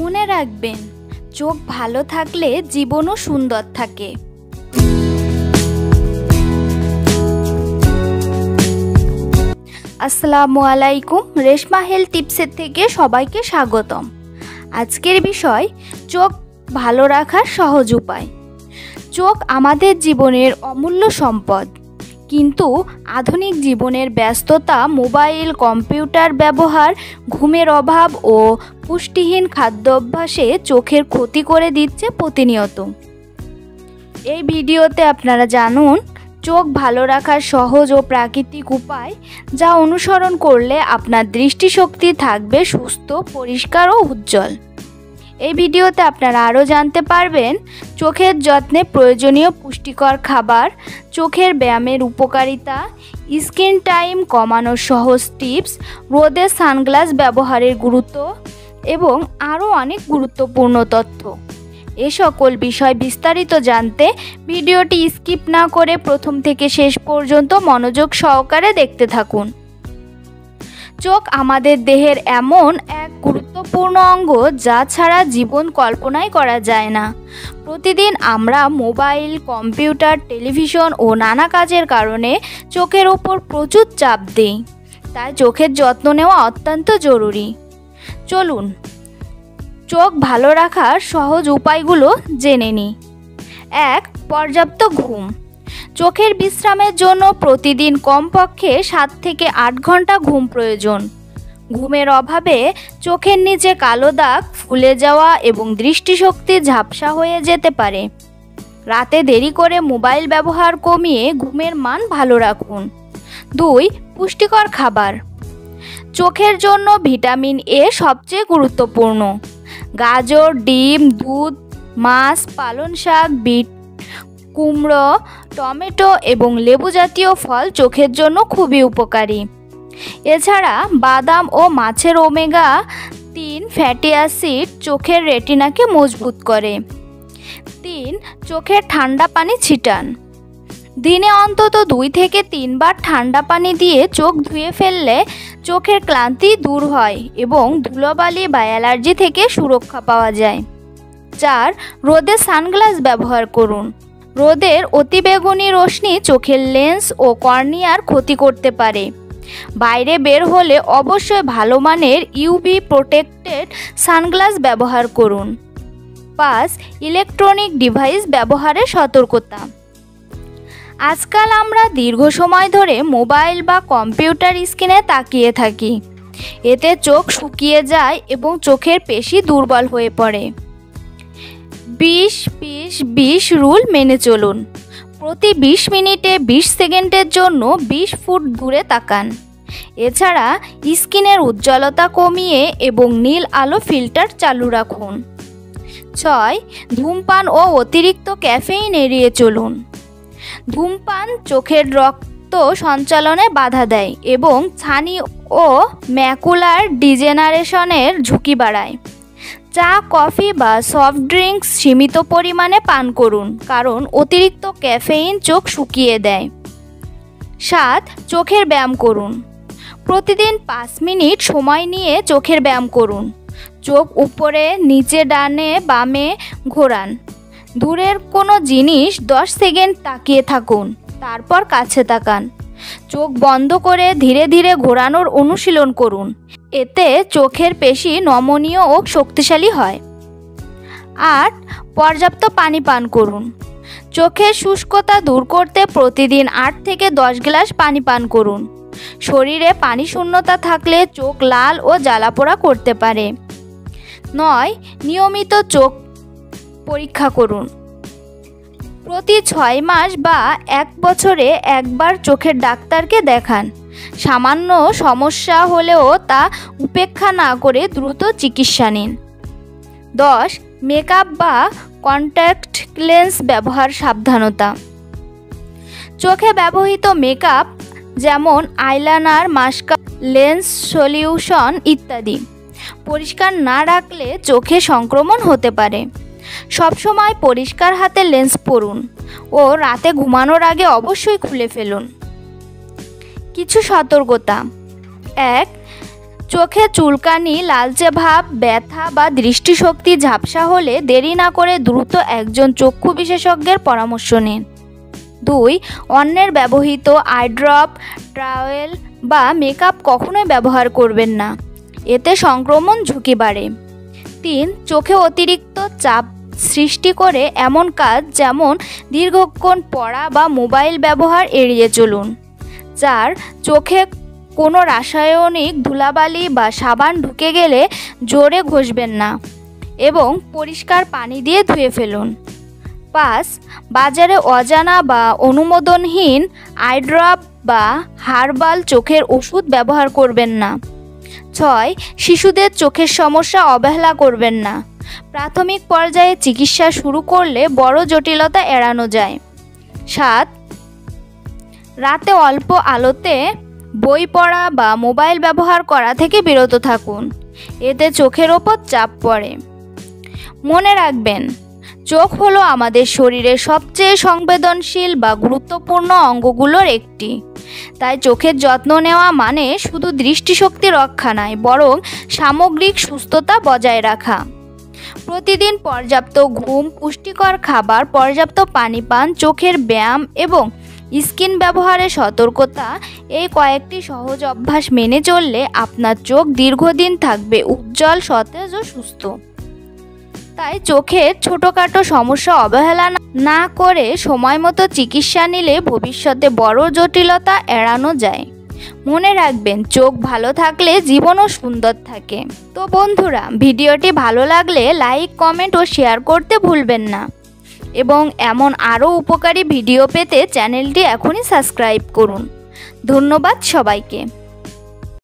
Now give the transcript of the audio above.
মনে রাখবেন, চোখ ভালো থাকলে জীবনও সুন্দর থাকে। আসসালামু আলাইকুম, রেশমা হেলথ টিপসের থেকে সবাইকে স্বাগতম। আজকের বিষয় চোখ ভালো রাখার সহজ উপায়। চোখ আমাদের জীবনের অমূল্য সম্পদ, কিন্তু আধুনিক জীবনের ব্যস্ততা, মোবাইল, কম্পিউটার ব্যবহার, ঘুমের অভাব ও পুষ্টিহীন খাদ্যাভ্যাসে চোখের ক্ষতি করে দিচ্ছে প্রতিনিয়ত। এই ভিডিওতে আপনারা জানুন চোখ ভালো রাখার সহজ ও প্রাকৃতিক উপায়, যা অনুসরণ করলে আপনার দৃষ্টিশক্তি থাকবে সুস্থ, পরিষ্কার ও উজ্জ্বল। এই ভিডিওতে আপনারা আরও জানতে পারবেন চোখের যত্নে প্রয়োজনীয় পুষ্টিকর খাবার, চোখের ব্যায়ামের উপকারিতা, স্ক্রিন টাইম কমানোর সহজ টিপস, রোদে সানগ্লাস ব্যবহারের গুরুত্ব এবং আরও অনেক গুরুত্বপূর্ণ তথ্য। এ সকল বিষয় বিস্তারিত জানতে ভিডিওটি স্কিপ না করে প্রথম থেকে শেষ পর্যন্ত মনোযোগ সহকারে দেখতে থাকুন। চোখ আমাদের দেহের এমন এক গুরুত্বপূর্ণ অঙ্গ, যা ছাড়া জীবন কল্পনাই করা যায় না। প্রতিদিন আমরা মোবাইল, কম্পিউটার, টেলিভিশন ও নানা কাজের কারণে চোখের ওপর প্রচুর চাপ দিই, তাই চোখের যত্ন নেওয়া অত্যন্ত জরুরি। চলুন চোখ ভালো রাখার সহজ উপায়গুলো জেনে নিই। 1. পর্যাপ্ত ঘুম। চোখের বিশ্রামের জন্য প্রতিদিন কমপক্ষে 7 থেকে 8 ঘন্টা ঘুম প্রয়োজন। ঘুমের অভাবে চোখের নিচে কালো দাগ, ফুলে যাওয়া এবং দৃষ্টিশক্তি ঝাপসা হয়ে যেতে পারে। রাতে দেরি করে মোবাইল ব্যবহার কমিয়ে ঘুমের মান ভালো রাখুন। 2. পুষ্টিকর খাবার। চোখের জন্য ভিটামিন এ সবচেয়ে গুরুত্বপূর্ণ। গাজর, ডিম, দুধ, মাছ, পালং শাক, বিট, কুমড়ো, টমেটো এবং লেবু জাতীয় ফল চোখের জন্য খুবই উপকারী। এছাড়া বাদাম ও মাছের ওমেগা 3 ফ্যাটি অ্যাসিড চোখের রেটিনাকে মজবুত করে। 3. চোখের ঠান্ডা পানি ছিটান। দিনে অন্তত 2 থেকে 3 বার ঠান্ডা পানি দিয়ে চোখ ধুয়ে ফেললে চোখের ক্লান্তি দূর হয় এবং ধুলোবালি বা অ্যালার্জি থেকে সুরক্ষা পাওয়া যায়। 4. রোদে সানগ্লাস ব্যবহার করুন। রোদের অতিবেগুনি রশ্মি চোখের লেন্স ও কর্নিয়ার ক্ষতি করতে পারে। বাইরে বের হলে অবশ্যই ভালো মানের ইউভি প্রোটেক্টেড সানগ্লাস ব্যবহার করুন। 5. ইলেকট্রনিক ডিভাইস ব্যবহারে সতর্কতা। আজকাল আমরা দীর্ঘ সময় ধরে মোবাইল বা কম্পিউটার স্ক্রিনে তাকিয়ে থাকি। এতে চোখ শুকিয়ে যায় এবং চোখের পেশি দুর্বল হয়ে পড়ে। 20-20-20 রুল মেনে চলুন। প্রতি 20 মিনিটে 20 সেকেন্ডের জন্য 20 ফুট দূরে তাকান। এছাড়া স্ক্রিনের উজ্জ্বলতা কমিয়ে এবং নীল আলো ফিল্টার চালু রাখুন। 6. ধূমপান ও অতিরিক্ত ক্যাফেইন এড়িয়ে চলুন। ধূমপান চোখের রক্ত সঞ্চালনে বাধা দেয় এবং ছানি ও ম্যাকুলার ডিজেনারেশনের ঝুঁকি বাড়ায়। চা, কফি বা সফট ড্রিঙ্কস সীমিত পরিমাণে পান করুন, কারণ অতিরিক্ত ক্যাফেইন চোখ শুকিয়ে দেয়। 7. চোখের ব্যায়াম করুন। প্রতিদিন 5 মিনিট সময় নিয়ে চোখের ব্যায়াম করুন। চোখ উপরে, নিচে, ডানে বামে ঘোরান। দূরের কোনো জিনিস 10 সেকেন্ড তাকিয়ে থাকুন, তারপর কাছে তাকান। চোখ বন্ধ করে ধীরে ধীরে ঘোরানোর অনুশীলন করুন। এতে চোখের পেশি নমনীয় ও শক্তিশালী হয়। 8. পর্যাপ্ত পানি পান করুন। চোখের শুষ্কতা দূর করতে প্রতিদিন 8 থেকে 10 গ্লাস পানি পান করুন। শরীরে পানি শূন্যতা থাকলে চোখ লাল ও জ্বালাপোড়া করতে পারে। 9. নিয়মিত চোখ পরীক্ষা করুন। প্রতি 6 মাস বা 1 বছরে একবার চোখের ডাক্তারকে দেখান। সামান্য সমস্যা হলেও তা উপেক্ষা না করে দ্রুত চিকিৎসা নিন। 10. মেকআপ বা কন্ট্যাক্ট লেন্স ব্যবহার সাবধানতা। চোখে ব্যবহৃত মেকআপ যেমন আইলাইনার, মাস্কারা, লেন্স সলিউশন ইত্যাদি পরিষ্কার না রাখলে চোখে সংক্রমণ হতে পারে। সবসময় পরিষ্কার হাতে লেন্স পরুন ও রাতে ঘুমানোর আগে অবশ্যই খুলে ফেলুন। কিছু সতর্কতা। 1. চোখে চুলকানি, লালচে ভাব, ব্যথা বা দৃষ্টিশক্তি ঝাপসা হলে দেরি না করে দ্রুত একজন চক্ষু বিশেষজ্ঞের পরামর্শ নিন। 2. অন্যের ব্যবহৃত আই ড্রপ, ট্রাওয়েল বা মেকআপ কখনোই ব্যবহার করবেন না, এতে সংক্রমণ ঝুঁকি বাড়ে। 3. চোখে অতিরিক্ত চাপ সৃষ্টি করে এমন কাজ যেমন দীর্ঘক্ষণ পড়া বা মোবাইল ব্যবহার এড়িয়ে চলুন। 4. চোখে কোনো রাসায়নিক ধুলাবালি বা সাবান ঢুকে গেলে জোরে ঘষবেন না এবং পরিষ্কার পানি দিয়ে ধুয়ে ফেলুন। 5. বাজারে অজানা বা অনুমোদনহীন আই ড্রপ বা হার্বাল চোখের ওষুধ ব্যবহার করবেন না। 6. শিশুদের চোখের সমস্যা অবহেলা করবেন না, প্রাথমিক পর্যায়ে চিকিৎসা শুরু করলে বড় জটিলতা এড়ানো যায়। 7. রাতে অল্প আলোতে বই পড়া বা মোবাইল ব্যবহার করা থেকে বিরত থাকুন, এতে চোখের ওপর চাপ পড়ে। মনে রাখবেন, চোখ হলো আমাদের শরীরের সবচেয়ে সংবেদনশীল বা গুরুত্বপূর্ণ অঙ্গগুলোর একটি। তাই চোখের যত্ন নেওয়া মানে শুধু দৃষ্টিশক্তি রক্ষা নয়, বরং সামগ্রিক সুস্থতা বজায় রাখা। প্রতিদিন পর্যাপ্ত ঘুম, পুষ্টিকর খাবার, পর্যাপ্ত পানি পান, চোখের ব্যায়াম এবং স্ক্রিন ব্যবহারের সতর্কতা, এই কয়েকটি সহজ অভ্যাস মেনে চললে আপনার চোখ দীর্ঘদিন থাকবে উজ্জ্বল, সতেজ ও সুস্থ। তাই চোখের ছোটোখাটো সমস্যা অবহেলা না করে সময় মতো চিকিৎসা নিলে ভবিষ্যতে বড় জটিলতা এড়ানো যায়। মনে রাখবেন, চোখ ভালো থাকলে জীবনও সুন্দর থাকে। তো বন্ধুরা, ভিডিওটি ভালো লাগলে লাইক, কমেন্ট ও শেয়ার করতে ভুলবেন না এবং এমন আরও উপকারী ভিডিও পেতে চ্যানেলটি এখনই সাবস্ক্রাইব করুন। ধন্যবাদ সবাইকে।